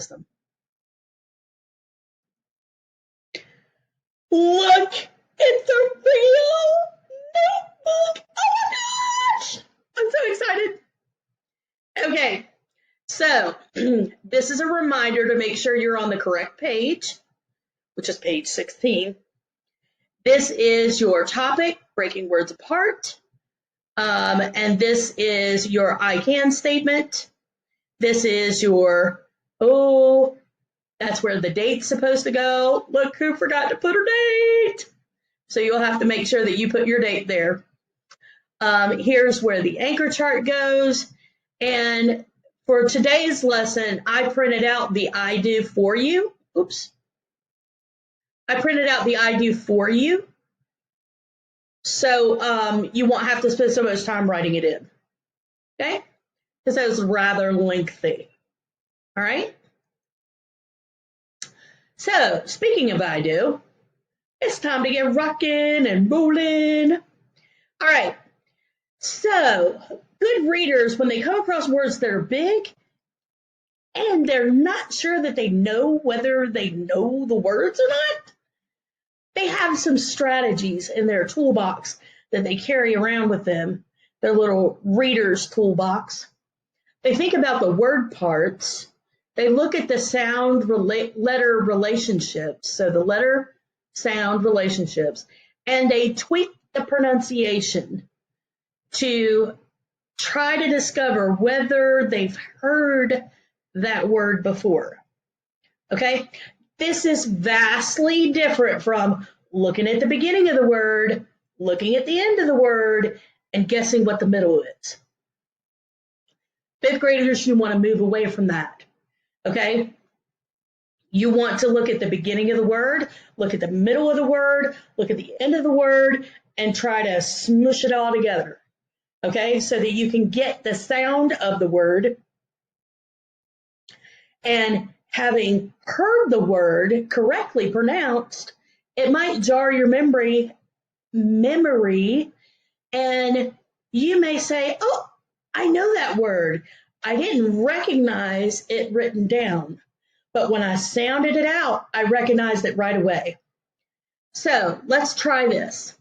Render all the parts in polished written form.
system. Look, it's a real notebook. Oh my gosh, I'm so excited. Okay, so this is a reminder to make sure you're on the correct page, which is page 16. This is your topic, breaking words apart. And this is your I can statement. This is your, oh, that's where the date's supposed to go. Look who forgot to put her date. So you'll have to make sure that you put your date there. Here's where the anchor chart goes. And for today's lesson, I printed out the I do for you. Oops. I printed out the I do for you. So you won't have to spend so much time writing it in. Okay? Because that was rather lengthy. All right? So, speaking of I do, it's time to get rocking and rolling. All right. So, good readers, when they come across words that are big and they're not sure that they know whether they know the words or not, they have some strategies in their toolbox that they carry around with them, their little reader's toolbox. They think about the word parts. They look at the sound letter relationships, so the letter sound relationships, and they tweak the pronunciation to try to discover whether they've heard that word before. Okay? This is vastly different from looking at the beginning of the word, looking at the end of the word, and guessing what the middle is. Fifth graders, you want to move away from that. Okay? You want to look at the beginning of the word, look at the middle of the word, look at the end of the word, and try to smush it all together. Okay? So that you can get the sound of the word. And having heard the word correctly pronounced, it might jar your memory, and you may say, oh, I know that word. I didn't recognize it written down, but when I sounded it out, I recognized it right away. So let's try this.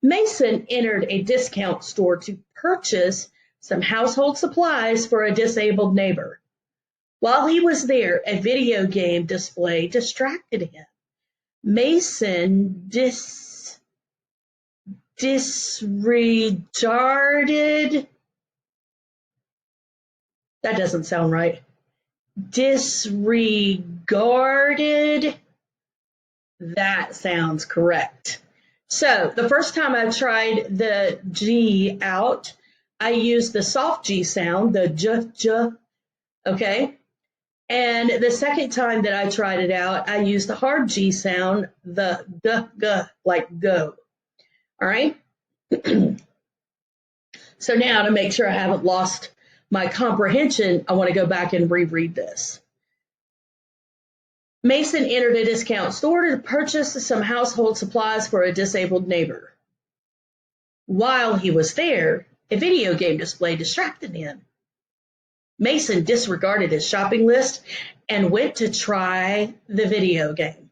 Mason entered a discount store to purchase some household supplies for a disabled neighbor. While he was there, a video game display distracted him. Mason disregarded. That doesn't sound right. Disregarded. That sounds correct. So the first time I tried the G out, I used the soft G sound, the j, okay? And the second time that I tried it out, I used the hard G sound, the g, like go. All right? So now to make sure I haven't lost my comprehension, I want to go back and reread this. Mason entered a discount store to purchase some household supplies for a disabled neighbor. While he was there, a video game display distracted him. Mason disregarded his shopping list and went to try the video game.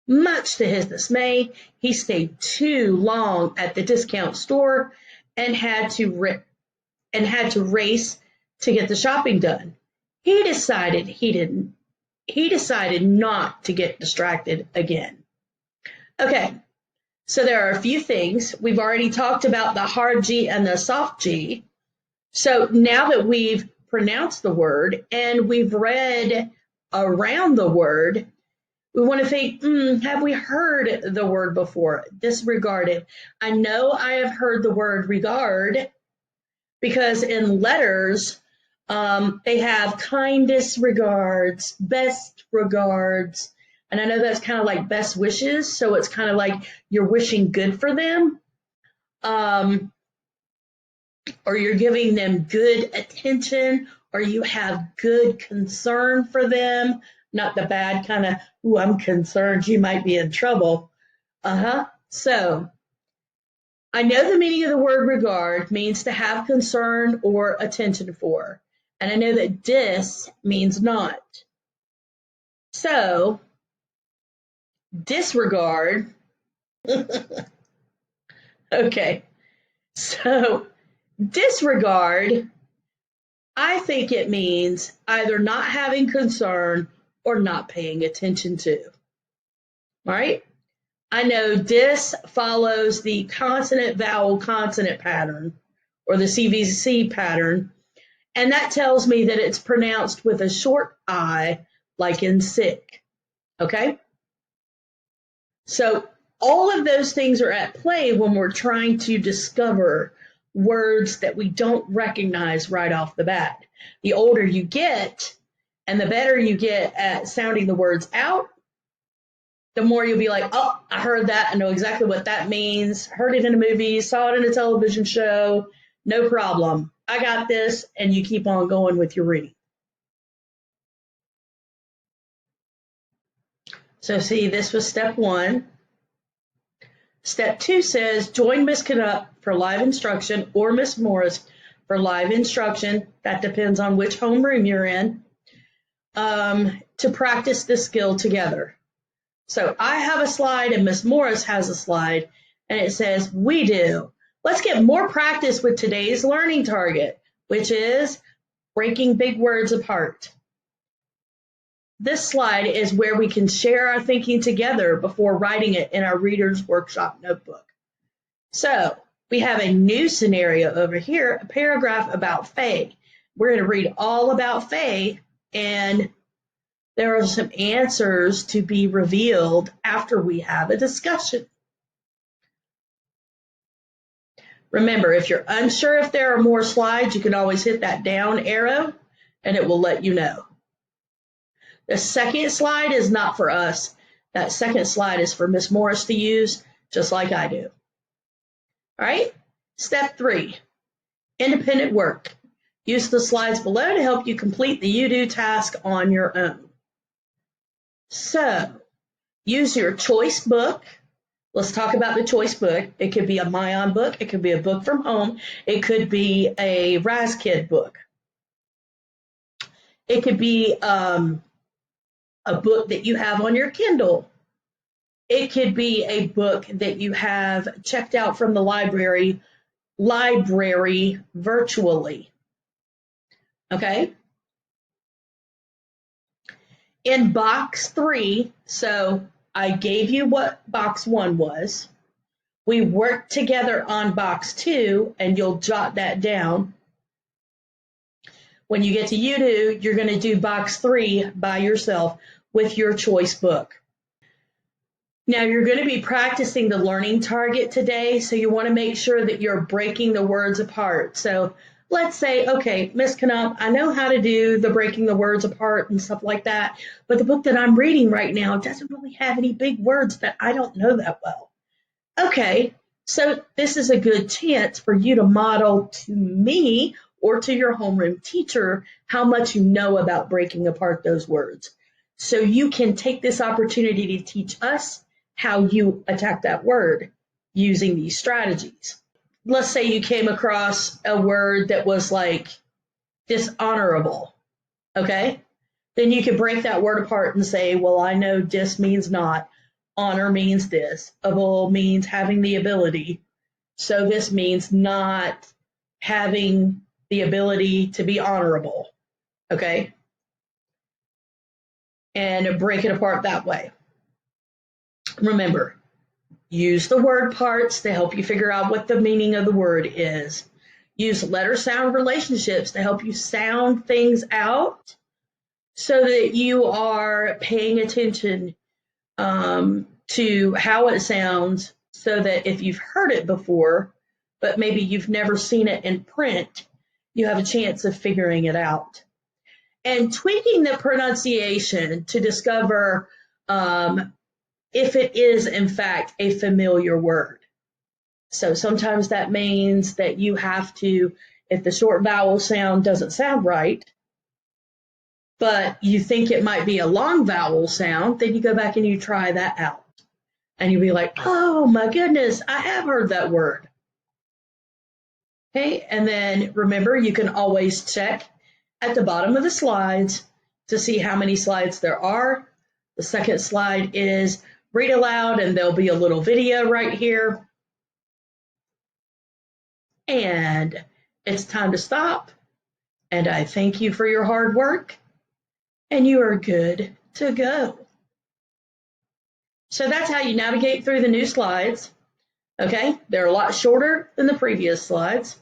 Much to his dismay, he stayed too long at the discount store and had to race to get the shopping done. He decided not to get distracted again. Okay, so there are a few things. We've already talked about the hard G and the soft G. So now that we've pronounced the word and we've read around the word, we want to think, have we heard the word before? Disregarded. I know I have heard the word regard because in letters, they have kindest regards, best regards, and I know that's kind of like best wishes, so it's kind of like you're wishing good for them, or you're giving them good attention, or you have good concern for them, not the bad kind of, ooh, I'm concerned you might be in trouble. So I know the meaning of the word regard means to have concern or attention for. And I know that dis means not. So disregard, okay, so disregard, I think it means either not having concern or not paying attention to. All right? I know dis follows the consonant vowel consonant pattern or the CVC pattern, and that tells me that it's pronounced with a short I, like in sick. Okay? So all of those things are at play when we're trying to discover words that we don't recognize right off the bat. The older you get and the better you get at sounding the words out, the more you'll be like, oh, I heard that. I know exactly what that means. Heard it in a movie, saw it in a television show. No problem. I got this. And you keep on going with your reading. So see, this was step 1. Step 2 says join Miss Canuck for live instruction or Miss Morris for live instruction. That depends on which homeroom you're in, to practice this skill together. So I have a slide and Miss Morris has a slide, and it says, we do. Let's get more practice with today's learning target, which is breaking big words apart. This slide is where we can share our thinking together before writing it in our Reader's Workshop notebook. So we have a new scenario over here, a paragraph about Faye. We're going to read all about Faye, and there are some answers to be revealed after we have a discussion. Remember, if you're unsure if there are more slides, you can always hit that down arrow and it will let you know. The second slide is not for us. That second slide is for Miss Morris to use, just like I do. All right, step 3, independent work. Use the slides below to help you complete the you-do task on your own. So, use your choice book. Let's talk about the choice book. It could be a Mayan book. It could be a book from home. It could be a Razkid book. It could be a book that you have on your Kindle. It could be a book that you have checked out from the library virtually. Okay? In box 3, so I gave you what box 1 was. We worked together on box 2, and you'll jot that down. When you get to you-do, you're going to do box 3 by yourself with your choice book. Now you're going to be practicing the learning target today, so you want to make sure that you're breaking the words apart. So let's say, okay, Miss Canuck, I know how to do the breaking the words apart and stuff like that, but the book that I'm reading right now doesn't really have any big words that I don't know that well. Okay, so this is a good chance for you to model to me or to your homeroom teacher how much you know about breaking apart those words. So you can take this opportunity to teach us how you attack that word using these strategies. Let's say you came across a word that was like dishonorable, okay? Then you could break that word apart and say, well, I know dis means not, honor means this, able means having the ability, so this means not having the ability to be honorable, okay? And break it apart that way. Remember, use the word parts to help you figure out what the meaning of the word is. Use letter-sound relationships to help you sound things out so that you are paying attention to how it sounds, so that if you've heard it before, but maybe you've never seen it in print, you have a chance of figuring it out. And tweaking the pronunciation to discover if it is, in fact, a familiar word. So sometimes that means that you have to, if the short vowel sound doesn't sound right, but you think it might be a long vowel sound, then you go back and you try that out. And you'll be like, oh my goodness, I have heard that word. Okay, and then remember, you can always check at the bottom of the slides to see how many slides there are. The second slide is read aloud, and there'll be a little video right here. And it's time to stop. And I thank you for your hard work, and you are good to go. So that's how you navigate through the new slides. Okay, they're a lot shorter than the previous slides,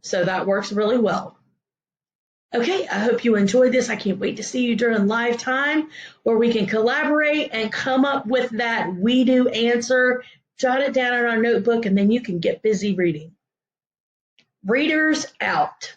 so that works really well. Okay, I hope you enjoyed this. I can't wait to see you during live time where we can collaborate and come up with that we do answer, jot it down in our notebook, and then you can get busy reading. Readers out.